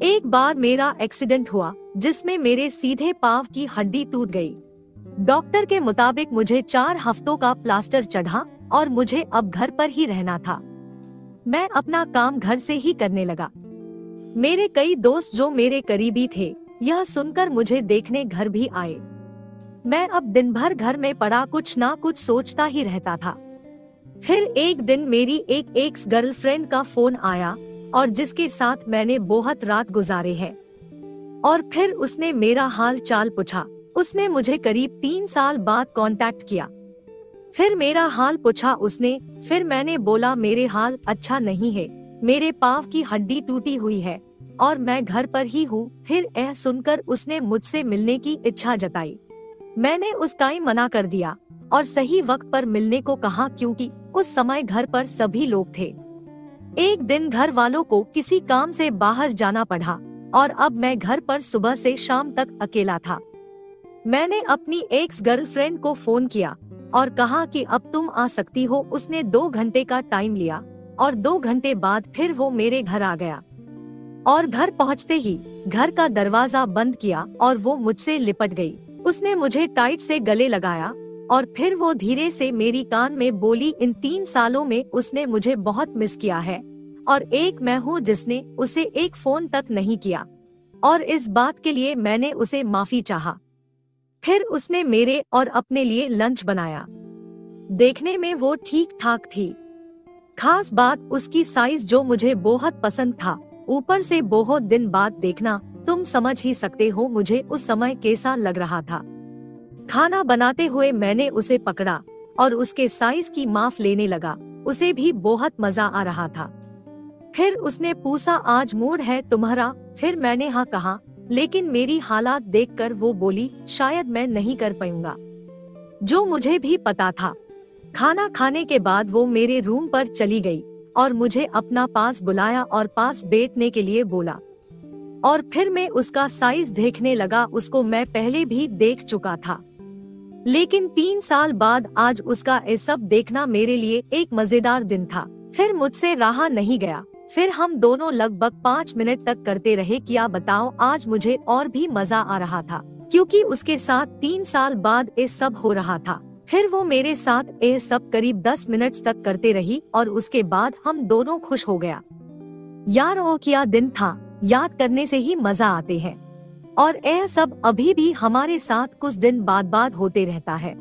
एक बार मेरा एक्सीडेंट हुआ जिसमें मेरे सीधे पांव की हड्डी टूट गई। डॉक्टर के मुताबिक मुझे 4 हफ्तों का प्लास्टर चढ़ा और मुझे अब घर पर ही रहना था। मैं अपना काम घर से ही करने लगा। मेरे कई दोस्त जो मेरे करीबी थे, यह सुनकर मुझे देखने घर भी आए। मैं अब दिन भर घर में पड़ा कुछ ना कुछ सोचता ही रहता था। फिर एक दिन मेरी एक एक्स गर्लफ्रेंड का फोन आया और जिसके साथ मैंने बहुत रात गुजारे हैं। और फिर उसने मेरा हाल चाल पूछा। उसने मुझे करीब 3 साल बाद कांटेक्ट किया। फिर मेरा हाल पूछा उसने। फिर मैंने बोला मेरे हाल अच्छा नहीं है, मेरे पांव की हड्डी टूटी हुई है और मैं घर पर ही हूँ। फिर यह सुनकर उसने मुझसे मिलने की इच्छा जताई। मैंने उस टाइम मना कर दिया और सही वक्त पर मिलने को कहा, क्योंकि उस समय घर पर सभी लोग थे। एक दिन घर वालों को किसी काम से बाहर जाना पड़ा और अब मैं घर पर सुबह से शाम तक अकेला था। मैंने अपनी एक्स गर्लफ्रेंड को फोन किया और कहा कि अब तुम आ सकती हो। उसने 2 घंटे का टाइम लिया और 2 घंटे बाद फिर वो मेरे घर आ गया। और घर पहुंचते ही घर का दरवाजा बंद किया और वो मुझसे लिपट गई। उसने मुझे टाइट से गले लगाया और फिर वो धीरे से मेरी कान में बोली, इन 3 सालों में उसने मुझे बहुत मिस किया है और एक मैं हूँ जिसने उसे एक फोन तक नहीं किया, और इस बात के लिए मैंने उसे माफी चाहा। फिर उसने मेरे और अपने लिए लंच बनाया। देखने में वो ठीक ठाक थी। खास बात उसकी साइज जो मुझे बहुत पसंद था। ऊपर से बहुत दिन बाद देखना, तुम समझ ही सकते हो मुझे उस समय कैसा लग रहा था। खाना बनाते हुए मैंने उसे पकड़ा और उसके साइज की माप लेने लगा। उसे भी बहुत मजा आ रहा था। फिर उसने पूछा, आज मूड है तुम्हारा? फिर मैंने हाँ कहा, लेकिन मेरी हालात देखकर वो बोली, शायद मैं नहीं कर पाऊंगा, जो मुझे भी पता था। खाना खाने के बाद वो मेरे रूम पर चली गई और मुझे अपना पास बुलाया और पास बैठने के लिए बोला। और फिर मैं उसका साइज देखने लगा। उसको मैं पहले भी देख चुका था, लेकिन 3 साल बाद आज उसका ये सब देखना मेरे लिए एक मजेदार दिन था। फिर मुझसे रहा नहीं गया। फिर हम दोनों लगभग 5 मिनट तक करते रहे। क्या बताओ, आज मुझे और भी मजा आ रहा था, क्योंकि उसके साथ 3 साल बाद ये सब हो रहा था। फिर वो मेरे साथ ये सब करीब 10 मिनट तक करते रही और उसके बाद हम दोनों खुश हो गया। यार वो क्या दिन था, याद करने से ही मजा आते हैं। और यह सब अभी भी हमारे साथ कुछ दिन बाद होते रहता है।